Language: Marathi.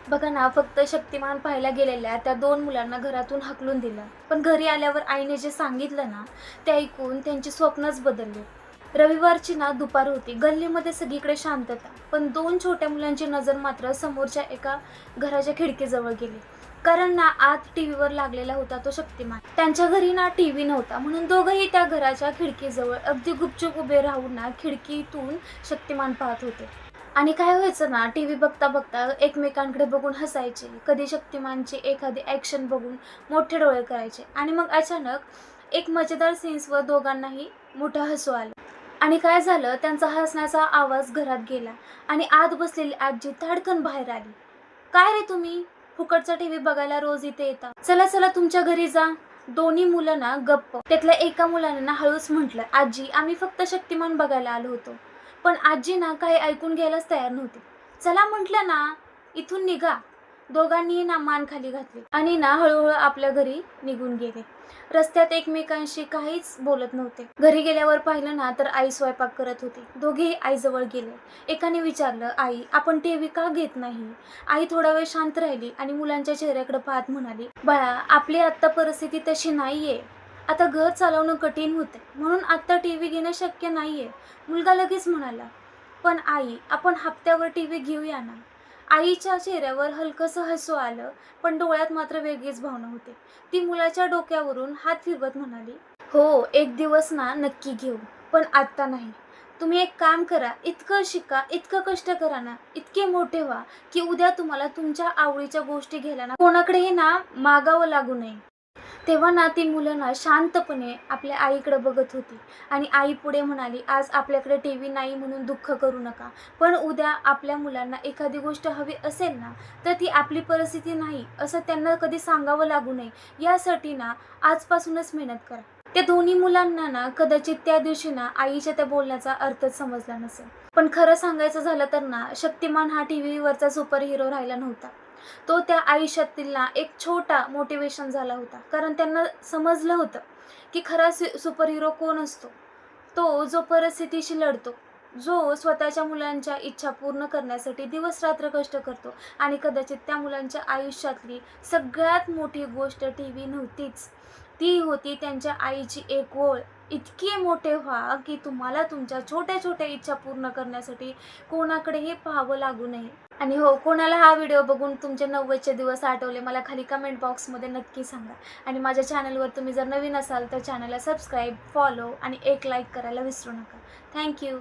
बघा ना, फक्त शक्तिमान पाहायला गेलेल्या त्या दोन मुलांना घरातून हाकलून दिलं. पण घरी आल्यावर आईने जे सांगितलं ना, ते ऐकून त्यांची स्वप्नच बदलली. रविवारची ना दुपार होती. गल्लीमध्ये सगळीकडे शांतता. पण दोन छोट्या मुलांची नजर मात्र समोरच्या एका घराच्या खिडकीजवळ गेली. कारण ना आत टीव्हीवर लागलेला होता तो शक्तिमान. त्यांच्या घरी ना टीव्ही नव्हता, म्हणून दोघंही त्या घराच्या खिडकीजवळ अगदी गुपचूप उभे राहून ना खिडकीतून शक्तिमान पाहत होते. आणि काय व्हायचं ना, टीव्ही बघता बघता एकमेकांकडे बघून हसायचे. कधी शक्तिमानची एखादी ॲक्शन बघून मोठे डोळे करायचे आणि मग अचानक एक मजेदार सीन्सवर दोघांनाही मोठं हसू आलं. आणि काय झालं, त्यांचा हसण्याचा आवाज घरात गेला आणि आत बसलेली आजी धाडकन बाहेर आली. "काय रे तुम्ही? फुकटचा टीव्ही बघायला रोज इथे येता. चला चला तुमच्या घरी जा." दोन्ही मुलं ना गप्प. त्यातल्या एका मुलाने ना हळूच म्हटलं, "आजी, आम्ही फक्त शक्तिमान बघायला आलो होतो." पण आजी ना काही ऐकून घ्यायलाच तयार नव्हती. "चला म्हटलं ना, इथून निघा." दोघांनीही ना मान खाली घातली आणि ना हळूहळू आपल्या घरी निघून गेले. रस्त्यात एकमेकांशी काहीच बोलत नव्हते. घरी गेल्यावर पाहिलं ना तर आई स्वयंपाक करत होती. दोघेही आईजवळ गेले. एकाने विचारलं, "आई, आपण टीव्ही का घेत नाही?" आई थोडा वेळ शांत राहिली आणि मुलांच्या चेहऱ्याकडे पाहत म्हणाली, "बाळा, आपली आत्ता परिस्थिती तशी नाहीये. आता घर चालवणं कठीण होतंय, म्हणून आत्ता टीव्ही घेणं शक्य नाहीये." मुलगा लगेच म्हणाला, "पण आई, आपण हप्त्यावर टीव्ही घेऊया ना." आईच्या चेहऱ्यावर हलकंसं हसू आलं, पण डोळ्यात मात्र वेगळीच भावना होती. ती मुलाच्या डोक्यावरून हात फिरवत म्हणाली, "हो, एक दिवस ना नक्की घेऊ, पण आत्ता नाही. तुम्ही एक काम करा, इतकं शिका, इतकं कष्ट करा ना, इतके मोठे व्हा, की उद्या तुम्हाला तुमच्या आवडीच्या गोष्टी घ्यायला ना कोणाकडेही ना मागावं लागू नये." तेव्हा ना ती मुलं ना शांतपणे आपल्या आईकडे बघत होती आणि आई पुढे म्हणाली, "आज आपल्याकडे टीव्ही नाही म्हणून दुःख करू नका. पण उद्या आपल्या मुलांना एखादी गोष्ट हवी असेल ना, तर ती आपली परिस्थिती नाही असं त्यांना कधी सांगावं लागू नये. यासाठी ना आजपासूनच मेहनत करा." त्या दोन्ही मुलांना ना कदाचित त्या दिवशी ना आईच्या त्या बोलण्याचा अर्थच समजला नसेल. पण खरं सांगायचं झालं तर ना, शक्तिमान हा टीव्हीवरचा सुपर हिरो राहिला नव्हता. तो त्या आयुष्यातील ना एक छोटा मोटिवेशन झाला होता. कारण त्यांना समजलं होतं, की खरा सुपर हिरो कोण असतो. तो जो परिस्थितीशी लढतो, जो स्वतःच्या मुलांच्या इच्छा पूर्ण करण्यासाठी दिवस-रात्र कष्ट करतो. आणि कदाचित त्या मुलांच्या आयुष्यातली सगळ्यात मोठी गोष्ट टीव्ही नव्हतीच. ती होती त्यांच्या आईची एक ओळ, "इतके मोठे व्हा, की तुम्हाला तुमच्या छोट्या-छोट्या इच्छा पूर्ण करण्यासाठी कोणाकडेही पाहावं लागू नये." आणि हो, कोणाला हा व्हिडिओ बघून तुमचे 90चे दिवस आठवले, मला खाली कमेंट बॉक्समध्ये नक्की सांगा. आणि माझ्या चॅनलवर तुम्ही जर नवीन असाल तर चॅनलला सबस्क्राईब, फॉलो आणि एक लाईक करायला विसरू नका. Thank you.